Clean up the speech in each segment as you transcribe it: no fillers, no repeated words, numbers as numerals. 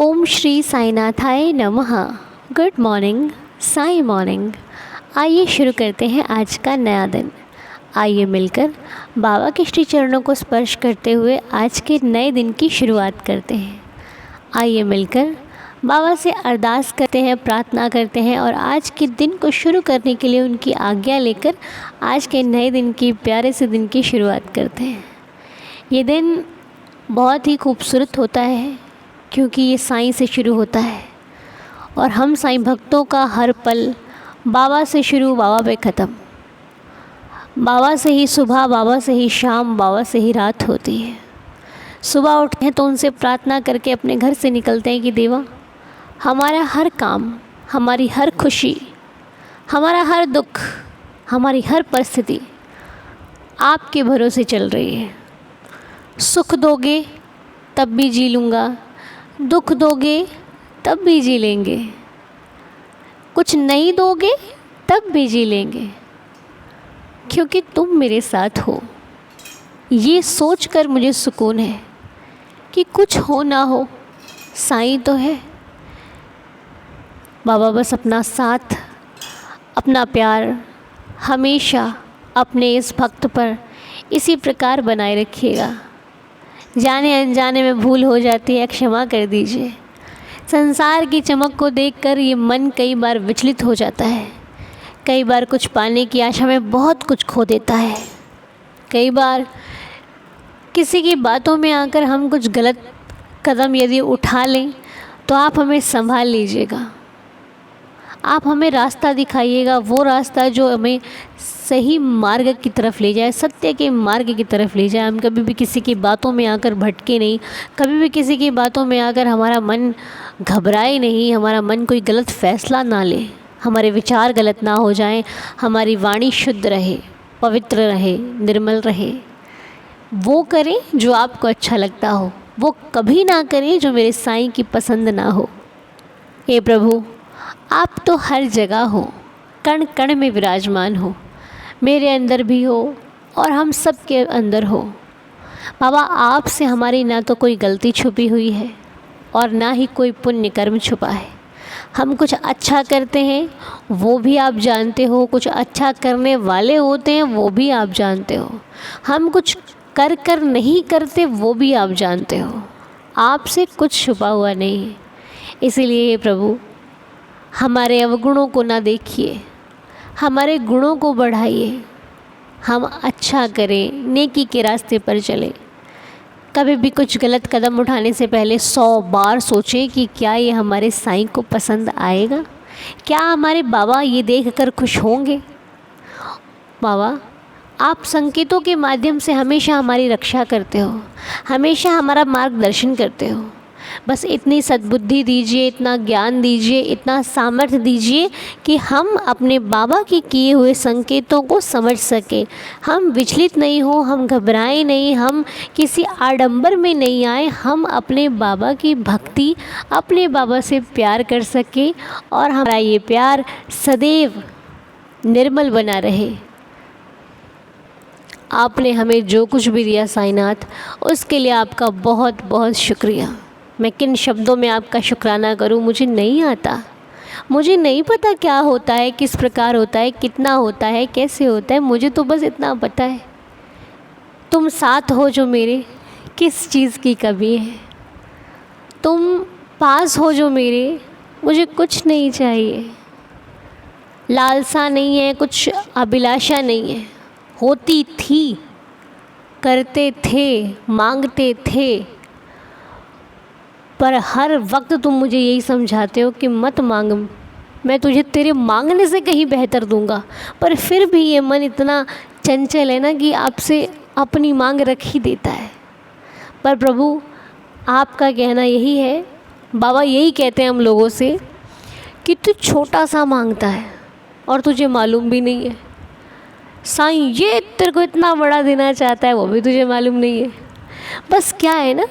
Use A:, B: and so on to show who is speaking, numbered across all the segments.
A: ओम श्री साईनाथाय नमः। Good morning, Sai morning. आइए शुरू करते हैं आज का नया दिन। आइए मिलकर बाबा के श्री चरणों को स्पर्श करते हुए आज के नए दिन की शुरुआत करते हैं। आइए मिलकर बाबा से अरदास करते हैं, प्रार्थना करते हैं और आज के दिन को शुरू करने के लिए उनकी आज्ञा लेकर आज के नए दिन की, प्यारे से दिन की शुरुआत करते हैं। ये दिन बहुत ही खूबसूरत होता है क्योंकि ये साईं से शुरू होता है और हम साईं भक्तों का हर पल बाबा से शुरू, बाबा पे ख़त्म। बाबा से ही सुबह, बाबा से ही शाम, बाबा से ही रात होती है। सुबह उठते हैं तो उनसे प्रार्थना करके अपने घर से निकलते हैं कि देवा, हमारा हर काम, हमारी हर खुशी, हमारा हर दुख, हमारी हर परिस्थिति आपके भरोसे चल रही है। सुख दोगे तब भी जी लूँगा, दुख दोगे तब भी जी लेंगे, कुछ नहीं दोगे तब भी जी लेंगे, क्योंकि तुम मेरे साथ हो। ये सोचकर मुझे सुकून है कि कुछ हो ना हो, साईं तो है। बाबा बस अपना साथ, अपना प्यार हमेशा अपने इस भक्त पर इसी प्रकार बनाए रखिएगा। जाने अनजाने में भूल हो जाती है, क्षमा कर दीजिए। संसार की चमक को देखकर ये मन कई बार विचलित हो जाता है। कई बार कुछ पाने की आशा में बहुत कुछ खो देता है। कई बार किसी की बातों में आकर हम कुछ गलत कदम यदि उठा लें तो आप हमें संभाल लीजिएगा। आप हमें रास्ता दिखाइएगा, वो रास्ता जो हमें सही मार्ग की तरफ ले जाए, सत्य के मार्ग की तरफ ले जाए। हम कभी भी किसी की बातों में आकर भटके नहीं, कभी भी किसी की बातों में आकर हमारा मन घबराए नहीं, हमारा मन कोई गलत फैसला ना ले, हमारे विचार गलत ना हो जाएं, हमारी वाणी शुद्ध रहे, पवित्र रहे, निर्मल रहे। वो करें जो आपको अच्छा लगता हो, वो कभी ना करें जो मेरे साईं की पसंद ना हो। हे प्रभु, आप तो हर जगह हो, कण कण में विराजमान हो, मेरे अंदर भी हो और हम सब के अंदर हो। बाबा, आपसे हमारी ना तो कोई गलती छुपी हुई है और ना ही कोई पुण्य कर्म छुपा है। हम कुछ अच्छा करते हैं वो भी आप जानते हो, कुछ अच्छा करने वाले होते हैं वो भी आप जानते हो, हम कुछ कर कर नहीं करते वो भी आप जानते हो। आपसे कुछ छुपा हुआ नहीं है। इसीलिए प्रभु, हमारे अवगुणों को ना देखिए, हमारे गुणों को बढ़ाइए। हम अच्छा करें, नेकी के रास्ते पर चलें। कभी भी कुछ गलत कदम उठाने से पहले 100 बार सोचें कि क्या ये हमारे साईं को पसंद आएगा, क्या हमारे बाबा ये देखकर खुश होंगे। बाबा, आप संकेतों के माध्यम से हमेशा हमारी रक्षा करते हो, हमेशा हमारा मार्गदर्शन करते हो। बस इतनी सद्बुद्धि दीजिए, इतना ज्ञान दीजिए, इतना सामर्थ्य दीजिए कि हम अपने बाबा के किए हुए संकेतों को समझ सकें। हम विचलित नहीं हो, हम घबराएं नहीं, हम किसी आडंबर में नहीं आए, हम अपने बाबा की भक्ति, अपने बाबा से प्यार कर सकें और हमारा ये प्यार सदैव निर्मल बना रहे। आपने हमें जो कुछ भी दिया साईनाथ, उसके लिए आपका बहुत बहुत शुक्रिया। मैं किन शब्दों में आपका शुक्राना करूं, मुझे नहीं आता। मुझे नहीं पता क्या होता है, किस प्रकार होता है, कितना होता है, कैसे होता है। मुझे तो बस इतना पता है, तुम साथ हो जो मेरे, किस चीज़ की कमी है। तुम पास हो जो मेरे, मुझे कुछ नहीं चाहिए। लालसा नहीं है, कुछ अभिलाषा नहीं है। होती थी, करते थे, मांगते थे, पर हर वक्त तुम मुझे यही समझाते हो कि मत मांग, मैं तुझे तेरे मांगने से कहीं बेहतर दूंगा। पर फिर भी ये मन इतना चंचल है ना कि आपसे अपनी मांग रख ही देता है। पर प्रभु, आपका कहना यही है, बाबा यही कहते हैं हम लोगों से कि तू छोटा सा मांगता है और तुझे मालूम भी नहीं है। साईं ये तेरे को इतना बड़ा देना चाहता है, वो भी तुझे मालूम नहीं है। बस क्या है ना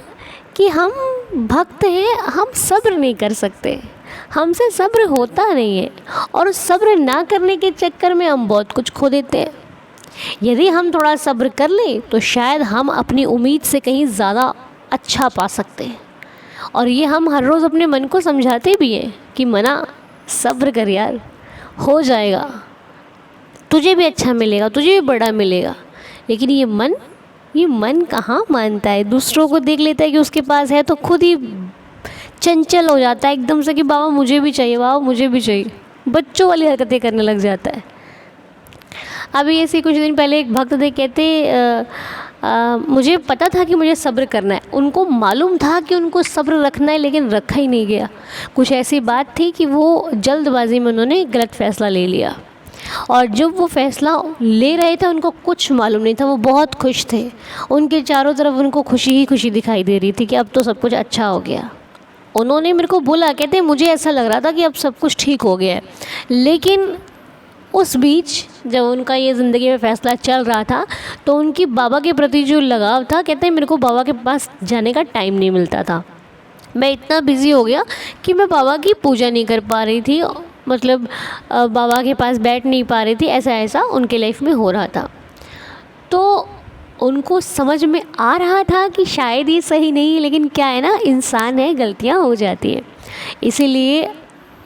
A: कि हम भक्त हैं, हम सब्र नहीं कर सकते, हमसे सब्र होता नहीं है और सब्र ना करने के चक्कर में हम बहुत कुछ खो देते हैं। यदि हम थोड़ा सब्र कर लें तो शायद हम अपनी उम्मीद से कहीं ज़्यादा अच्छा पा सकते हैं। और ये हम हर रोज़ अपने मन को समझाते भी हैं कि मना सब्र कर यार, हो जाएगा, तुझे भी अच्छा मिलेगा, तुझे भी बड़ा मिलेगा। लेकिन ये मन कहाँ मानता है, दूसरों को देख लेता है कि उसके पास है तो खुद ही चंचल हो जाता है एकदम से कि बाबा मुझे भी चाहिए, बाबा मुझे भी चाहिए, बच्चों वाली हरकतें करने लग जाता है। अभी ऐसे कुछ दिन पहले एक भक्त थे, कहते मुझे पता था कि मुझे सब्र करना है, उनको मालूम था कि उनको सब्र रखना है लेकिन रखा ही नहीं गया। कुछ ऐसी बात थी कि वो जल्दबाजी में उन्होंने गलत फ़ैसला ले लिया, और जब वो फ़ैसला ले रहे थे उनको कुछ मालूम नहीं था, वो बहुत खुश थे, उनके चारों तरफ उनको खुशी ही खुशी दिखाई दे रही थी कि अब तो सब कुछ अच्छा हो गया। उन्होंने मेरे को बोला, कहते मुझे ऐसा लग रहा था कि अब सब कुछ ठीक हो गया है, लेकिन उस बीच जब उनका ये ज़िंदगी में फ़ैसला चल रहा था तो उनकी बाबा के प्रति जो लगाव था, कहते हैं मेरे को बाबा के पास जाने का टाइम नहीं मिलता था, मैं इतना बिज़ी हो गया कि मैं बाबा की पूजा नहीं कर पा रही थी, मतलब बाबा के पास बैठ नहीं पा रही थी, ऐसा उनके लाइफ में हो रहा था। तो उनको समझ में आ रहा था कि शायद ये सही नहीं है, लेकिन क्या है ना, इंसान है, गलतियाँ हो जाती हैं। इसीलिए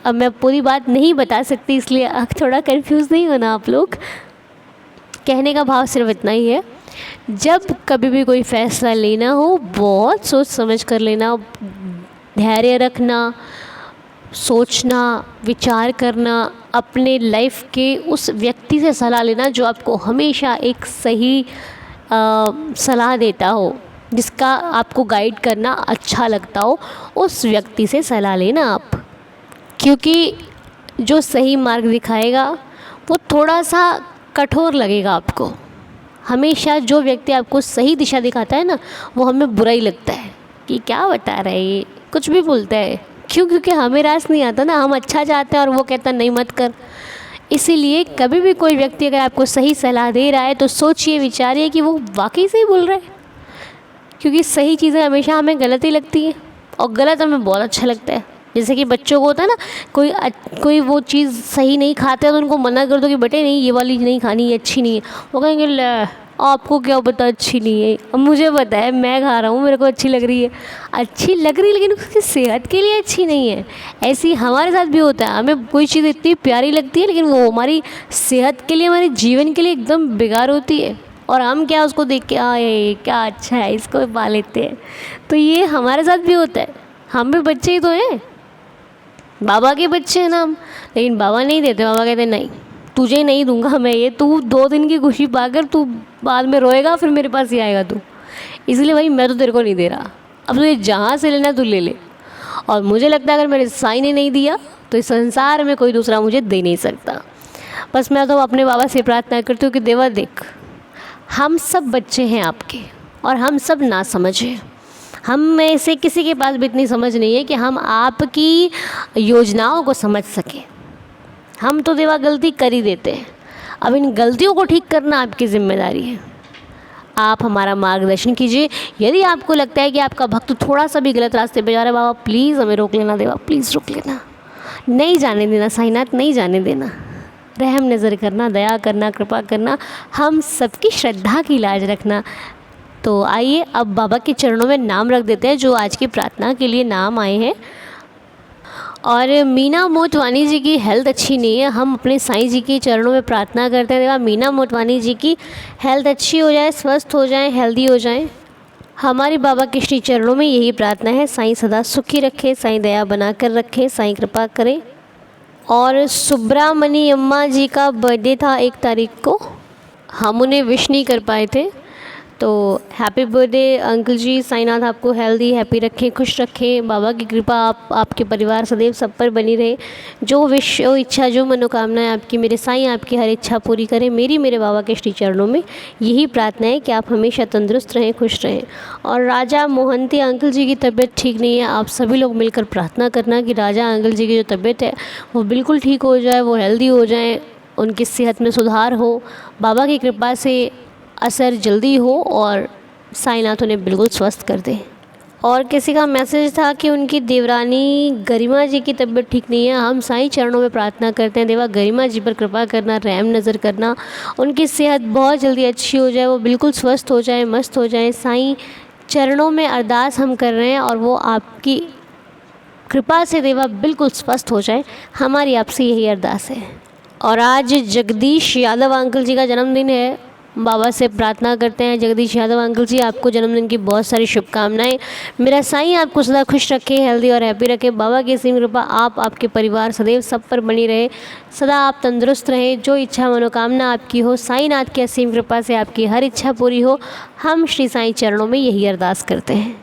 A: अब मैं पूरी बात नहीं बता सकती, इसलिए थोड़ा कंफ्यूज नहीं होना आप लोग। कहने का भाव सिर्फ इतना ही है, जब कभी भी कोई फ़ैसला लेना हो बहुत सोच समझ कर लेना, धैर्य रखना, सोचना, विचार करना, अपने लाइफ के उस व्यक्ति से सलाह लेना जो आपको हमेशा एक सही सलाह देता हो, जिसका आपको गाइड करना अच्छा लगता हो, उस व्यक्ति से सलाह लेना आप, क्योंकि जो सही मार्ग दिखाएगा वो थोड़ा सा कठोर लगेगा आपको। हमेशा जो व्यक्ति आपको सही दिशा दिखाता है ना, वो हमें बुरा ही लगता है कि क्या बता रहा है ये, कुछ भी बोलता है, क्यों? क्योंकि हमें रास नहीं आता ना, हम अच्छा चाहते हैं और वो कहता नहीं मत कर। इसीलिए कभी भी कोई व्यक्ति अगर आपको सही सलाह दे रहा है तो सोचिए, विचारिए कि वो वाकई सही बोल रहा है, क्योंकि सही चीज़ें हमेशा हमें गलत ही लगती है और गलत हमें बहुत अच्छा लगता है। जैसे कि बच्चों को होता है ना, कोई वो चीज़ सही नहीं खाते तो उनको मना कर दो कि बेटे नहीं, ये वाली नहीं खानी, ये अच्छी नहीं है, वो कहेंगे ले आपको क्या पता अच्छी नहीं है, अब मुझे पता है, मैं खा रहा हूँ, मेरे को अच्छी लग रही है। अच्छी लग रही है लेकिन उसकी सेहत के लिए अच्छी नहीं है। ऐसे ही हमारे साथ भी होता है, हमें कोई चीज़ इतनी प्यारी लगती है लेकिन वो हमारी सेहत के लिए, हमारे जीवन के लिए एकदम बेकार होती है, और हम क्या उसको देख के आए क्या अच्छा है, इसको पा लेते हैं। तो ये हमारे साथ भी होता है, हम भी बच्चे ही तो हैं, बाबा के बच्चे हैं ना हम, लेकिन बाबा नहीं देते। बाबा कहते नहीं, तुझे नहीं दूंगा मैं ये, तू 2 दिन की खुशी पाकर तू बाद में रोएगा, फिर मेरे पास ही आएगा तू, इसलिए भाई मैं तो तेरे को नहीं दे रहा, अब तुझे जहाँ से लेना तू ले ले। और मुझे लगता है अगर मेरे साईं ने नहीं दिया तो इस संसार में कोई दूसरा मुझे दे नहीं सकता। बस मैं तो अपने बाबा से प्रार्थना करती हूँ कि देवा देख, हम सब बच्चे हैं आपके और हम सब ना समझे, हम में से किसी के पास भी इतनी समझ नहीं है कि हम आपकी योजनाओं को समझ सकें। हम तो देवा गलती कर ही देते हैं, अब इन गलतियों को ठीक करना आपकी जिम्मेदारी है। आप हमारा मार्गदर्शन कीजिए। यदि आपको लगता है कि आपका भक्त थोड़ा सा भी गलत रास्ते पे जा रहा है, बाबा प्लीज़ हमें रोक लेना, देवा प्लीज़ रोक लेना, नहीं जाने देना साईनाथ, नहीं जाने देना, रहम नज़र करना, दया करना, कृपा करना, हम सबकी श्रद्धा की लाज रखना। तो आइए अब बाबा के चरणों में नाम रख देते हैं जो आज की प्रार्थना के लिए नाम आए हैं। और मीना मोटवानी जी की हेल्थ अच्छी नहीं है, हम अपने साईं जी के चरणों में प्रार्थना करते हैं देवा मीना मोटवानी जी की हेल्थ अच्छी हो जाए, स्वस्थ हो जाए, हेल्दी हो जाए। हमारे बाबा के श्री चरणों में यही प्रार्थना है, साईं सदा सुखी रखे, साईं दया बना कर रखे, साईं कृपा करें। और सुब्रामणी अम्मा जी का बर्थडे था 1 तारीख को, हम उन्हें विश नहीं कर पाए थे, तो हैप्पी बर्थडे अंकल जी। साईनाथ आपको हेल्दी हैप्पी रखें, खुश रखें, बाबा की कृपा आपके परिवार सदैव सब पर बनी रहे। जो विश, जो इच्छा, जो मनोकामनाएं आपकी, मेरे साईं आपकी हर इच्छा पूरी करें। मेरे बाबा के श्री चरणों में यही प्रार्थना है कि आप हमेशा तंदुरुस्त रहें, खुश रहें। और राजा मोहंती अंकल जी की तबीयत ठीक नहीं है, आप सभी लोग मिलकर प्रार्थना करना कि राजा अंकल जी की जो तबीयत है वो बिल्कुल ठीक हो जाए, वो हेल्दी हो जाए, उनकी सेहत में सुधार हो, बाबा की कृपा से असर जल्दी हो और साईनाथ उन्हें बिल्कुल स्वस्थ कर दे। और किसी का मैसेज था कि उनकी देवरानी गरिमा जी की तबीयत ठीक नहीं है, हम साईं चरणों में प्रार्थना करते हैं देवा गरिमा जी पर कृपा करना, रहम नज़र करना, उनकी सेहत बहुत जल्दी अच्छी हो जाए, वो बिल्कुल स्वस्थ हो जाए, मस्त हो जाए। साईं चरणों में अरदास हम कर रहे हैं और वो आपकी कृपा से देवा बिल्कुल स्वस्थ हो जाए, हमारी आपसे यही अरदास है। और आज जगदीश यादव अंकल जी का जन्मदिन है। बाबा से प्रार्थना करते हैं, जगदीश यादव अंकल जी आपको जन्मदिन की बहुत सारी शुभकामनाएं। मेरा साईं आपको सदा खुश रखे, हेल्दी और हैप्पी रखे। बाबा की असीम कृपा आप, आपके परिवार सदैव सब पर बनी रहे। सदा आप तंदुरुस्त रहें, जो इच्छा मनोकामना आपकी हो, साईंनाथ की असीम कृपा से आपकी हर इच्छा पूरी हो। हम श्री साईं चरणों में यही अरदास करते हैं।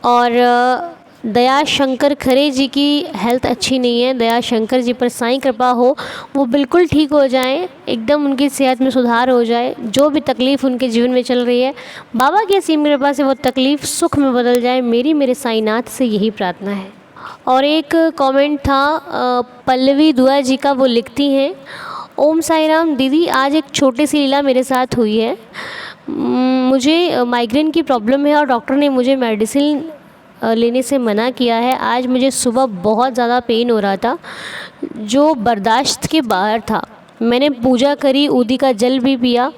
A: और दया शंकर खरे जी की हेल्थ अच्छी नहीं है। दया शंकर जी पर साईं कृपा हो, वो बिल्कुल ठीक हो जाएं, एकदम उनकी सेहत में सुधार हो जाए। जो भी तकलीफ़ उनके जीवन में चल रही है, बाबा की असीम कृपा से वो तकलीफ़ सुख में बदल जाए, मेरे साईंनाथ से यही प्रार्थना है। और एक कमेंट था पल्लवी दुआ जी का, वो लिखती हैं, ओम साई राम दीदी, आज एक छोटी सी लीला मेरे साथ हुई है। मुझे माइग्रेन की प्रॉब्लम है और डॉक्टर ने मुझे मेडिसिन लेने से मना किया है। आज मुझे सुबह बहुत ज़्यादा पेन हो रहा था जो बर्दाश्त के बाहर था। मैंने पूजा करी, ऊदी का जल भी पिया,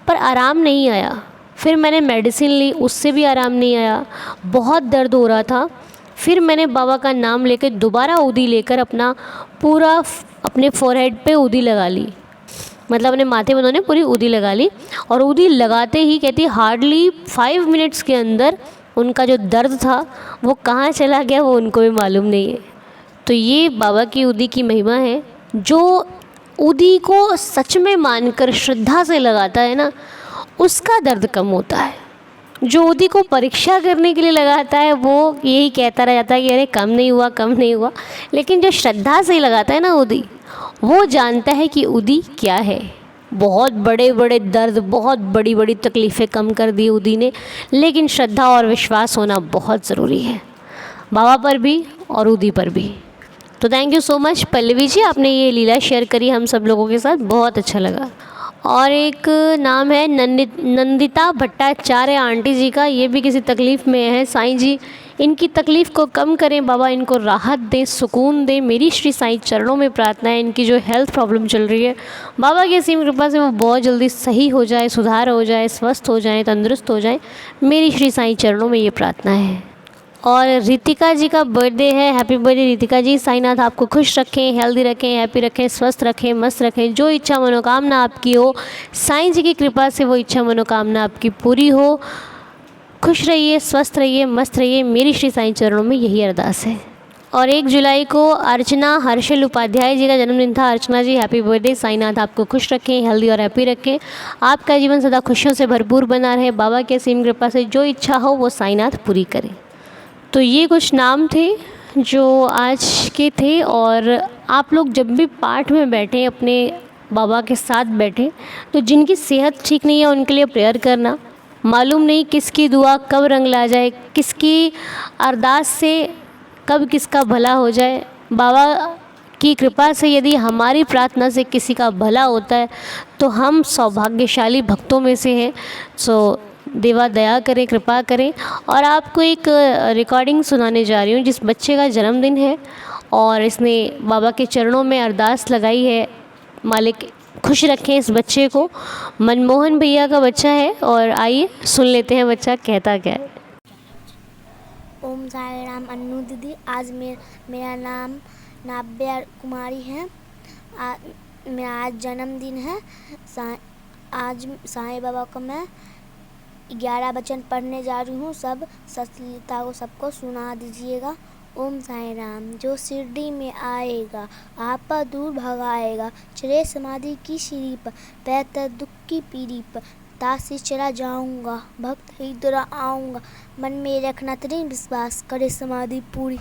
A: पर आराम नहीं आया। फिर मैंने मेडिसिन ली, उससे भी आराम नहीं आया, बहुत दर्द हो रहा था। फिर मैंने बाबा का नाम लेकर दोबारा ऊदी लेकर अपने फोरहेड पे ऊदी लगा ली, मतलब अपने माथे में उन्होंने पूरी ऊदी लगा ली। और ऊदी लगाते ही कहती हार्डली 5 मिनट्स के अंदर उनका जो दर्द था वो कहाँ चला गया वो उनको भी मालूम नहीं है। तो ये बाबा की ऊदी की महिमा है। जो ऊदी को सच में मानकर श्रद्धा से लगाता है ना, उसका दर्द कम होता है। जो ऊदी को परीक्षा करने के लिए लगाता है वो यही कहता रह जाता है कि अरे कम नहीं हुआ, कम नहीं हुआ। लेकिन जो श्रद्धा से लगाता है ना ऊदी, वो जानता है कि ऊदी क्या है। बहुत बड़े बड़े दर्द, बहुत बड़ी बड़ी तकलीफ़ें कम कर दी ऊदी ने, लेकिन श्रद्धा और विश्वास होना बहुत ज़रूरी है, बाबा पर भी और ऊदी पर भी। तो thank you so much Pallavi ji, आपने ये लीला शेयर करी हम सब लोगों के साथ, बहुत अच्छा लगा। और एक नाम है नंदिता भट्टाचार्य आंटी जी का, ये भी किसी तकलीफ़ में है। साईं जी इनकी तकलीफ़ को कम करें, बाबा इनको राहत दें, सुकून दें, मेरी श्री साईं चरणों में प्रार्थना है। इनकी जो हेल्थ प्रॉब्लम चल रही है, बाबा की असीम कृपा से वो बहुत जल्दी सही हो जाए, सुधार हो जाए, स्वस्थ हो जाए, तंदुरुस्त हो जाए, मेरी श्री साईं चरणों में ये प्रार्थना है। और रितिका जी का बर्थडे है, हैप्पी बर्थडे रितिका जी। साईंनाथ आपको खुश रखें, हेल्दी रखें, हैप्पी रखें, स्वस्थ रखें, मस्त रखें। जो इच्छा मनोकामना आपकी हो, साईं जी की कृपा से वो इच्छा मनोकामना आपकी पूरी हो। खुश रहिए, स्वस्थ रहिए, मस्त रहिए, मेरी श्री साईं चरणों में यही अरदास है। और 1 जुलाई को अर्चना हर्षल उपाध्याय जी का जन्मदिन था। अर्चना जी हैप्पी बर्थडे, साईंनाथ आपको खुश रखें, हेल्दी और हैप्पी रखें, आपका जीवन सदा खुशियों से भरपूर बना रहे। बाबा के असीम कृपा से जो इच्छा हो वो साईंनाथ पूरी करें। तो ये कुछ नाम थे जो आज के थे। और आप लोग जब भी पाठ में बैठें, अपने बाबा के साथ बैठें, तो जिनकी सेहत ठीक नहीं है उनके लिए प्रेयर करना। मालूम नहीं किसकी दुआ कब रंग ला जाए, किसकी अरदास से कब किसका भला हो जाए। बाबा की कृपा से यदि हमारी प्रार्थना से किसी का भला होता है तो हम सौभाग्यशाली भक्तों में से हैं। सो देवा दया करे, कृपा करें। और आपको एक रिकॉर्डिंग सुनाने जा रही हूँ जिस बच्चे का जन्मदिन है और इसने बाबा के चरणों में अरदास लगाई है, मालिक खुश रखें इस बच्चे को। मनमोहन भैया का बच्चा है और आइए सुन लेते हैं बच्चा कहता क्या है।
B: ओम साई राम अन्नू दीदी, आज मेरा नाम नाव्या कुमारी है। मेरा आज जन्मदिन है। आज साईं बाबा का मैं 11 वचन पढ़ने जा रही हूँ। सब सचलिता को सबको सुना दीजिएगा। ओम साई राम। जो शिरडी में आएगा आपा दूर भगाएगा, चले समाधि की सीढ़ी पर, पैतर दुख की पीढ़ी पर, तासी चला जाऊंगा, भक्त ही दुरा आऊँगा, मन में रखना तरीन विश्वास, करे समाधि पूरी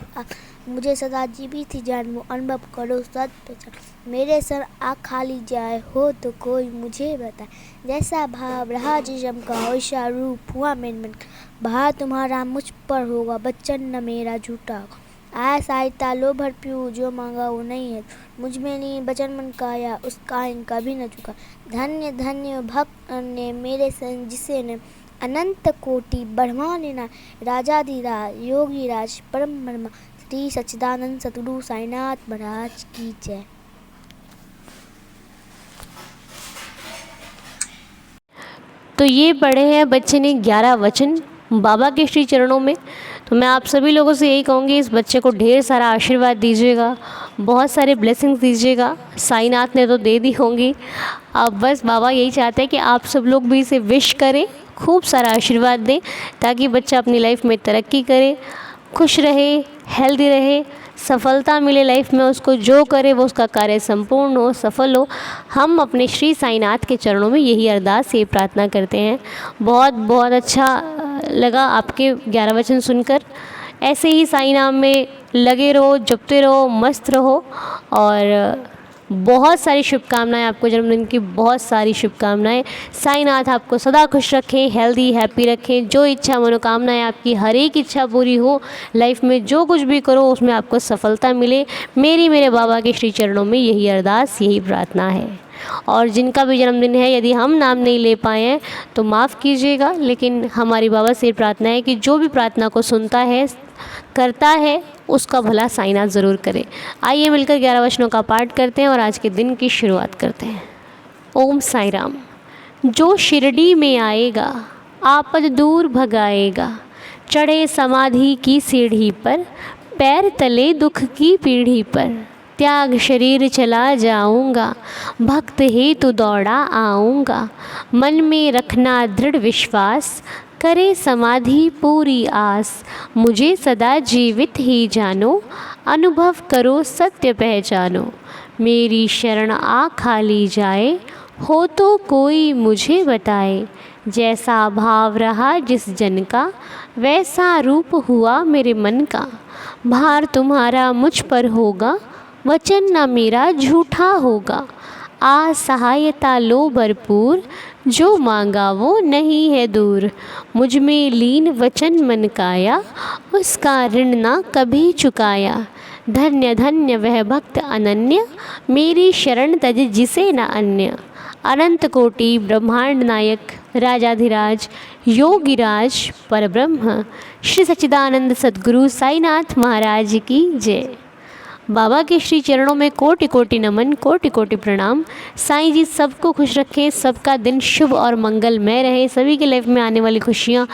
B: मुझे सदा जीवित ही जानवो, अनुभव करो सत पहचान, मेरे सर आ खाली जाए हो तो कोई मुझे बताए, जैसा भाव रहा जिस्म का वैसा रूप हुआ मेरे मन का, भाव तुम्हारा मुझ पर होगा बच्चन न मेरा झूठा होगा, आया सहायता लो भर पीऊ जो मांगा वो नहीं है, मुझ में नहीं बचन मन का आया उसका इनका भी न चुका, धन्य धन्य भक्त ने मेरे संग जिसे ने अनंत कोटि ब्रह्मांड ना राजाधिराज योगी राज परम ब्रह्मा श्री सच्चिदानंद सतगुरु साईनाथ महाराज की जय।
A: तो ये पढ़े हैं बच्चे ने 11 वचन बाबा के श्री चरणों में। तो मैं आप सभी लोगों से यही कहूँगी, इस बच्चे को ढेर सारा आशीर्वाद दीजिएगा, बहुत सारे ब्लेसिंग्स दीजिएगा। साईनाथ ने तो दे दी होंगी, अब बस बाबा यही चाहते हैं कि आप सब लोग भी इसे विश करें, खूब सारा आशीर्वाद दें, ताकि बच्चा अपनी लाइफ में तरक्की करे, खुश रहे, हेल्दी रहे, सफलता मिले लाइफ में उसको, जो करे वो उसका कार्य संपूर्ण हो, सफल हो। हम अपने श्री साईनाथ के चरणों में यही अरदास, ये प्रार्थना करते हैं। बहुत बहुत अच्छा लगा आपके 11 वचन सुनकर। ऐसे ही साईं नाम में लगे रहो, जपते रहो, मस्त रहो, और बहुत सारी शुभकामनाएं आपको, जन्मदिन की बहुत सारी शुभकामनाएं। साईनाथ आपको सदा खुश रखें, हेल्दी हैप्पी रखें, जो इच्छा मनोकामनाएं आपकी, हर एक इच्छा पूरी हो लाइफ में, जो कुछ भी करो उसमें आपको सफलता मिले। मेरे बाबा के श्री चरणों में यही अरदास, यही प्रार्थना है। और जिनका भी जन्मदिन है, यदि हम नाम नहीं ले पाए हैं तो माफ़ कीजिएगा, लेकिन हमारी बाबा से प्रार्थना है कि जो भी प्रार्थना को सुनता है, करता है, उसका भला साईनाथ ज़रूर करे। आइए मिलकर 11 वचनों का पाठ करते हैं और आज के दिन की शुरुआत करते हैं। ओम साई राम। जो शिरडी में आएगा, आपद दूर भगाएगा, चढ़े समाधि की सीढ़ी पर, पैर तले दुख की पीढ़ी पर, त्याग शरीर चला जाऊंगा, भक्त हेतु दौड़ा आऊँगा, मन में रखना दृढ़ विश्वास, करे समाधि पूरी आस, मुझे सदा जीवित ही जानो, अनुभव करो सत्य पहचानो, मेरी शरण आ खाली जाए, हो तो कोई मुझे बताए, जैसा भाव रहा जिस जन का, वैसा रूप हुआ मेरे मन का, भार तुम्हारा मुझ पर होगा, वचन न मेरा झूठा होगा, आ सहायता लो भरपूर, जो मांगा वो नहीं है दूर, मुझ में लीन वचन मन काया, उसका ऋण ना कभी चुकाया, धन्य धन्य वह भक्त अनन्य, मेरी शरण तज जिसे न अन्य, अनंत कोटि ब्रह्मांड नायक, राजाधिराज योगिराज परब्रह्म, श्री सच्चिदानंद सद्गुरु साईनाथ महाराज की जय। बाबा के श्री चरणों में कोटि कोटि नमन, कोटि कोटि प्रणाम। साईं जी सबको खुश रखें, सबका दिन शुभ और मंगलमय रहे, सभी की लाइफ में आने वाली खुशियाँ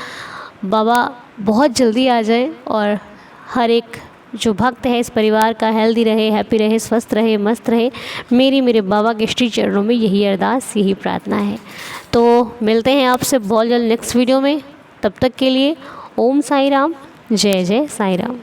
A: बाबा बहुत जल्दी आ जाए, और हर एक जो भक्त है इस परिवार का हेल्दी रहे, हैप्पी रहे, स्वस्थ रहे, मस्त रहे। मेरे बाबा के श्री चरणों में यही अरदास, यही प्रार्थना है। तो मिलते हैं आपसे बहुत जल्द नेक्स्ट वीडियो में, तब तक के लिए ओम साई राम, जय जय साई राम।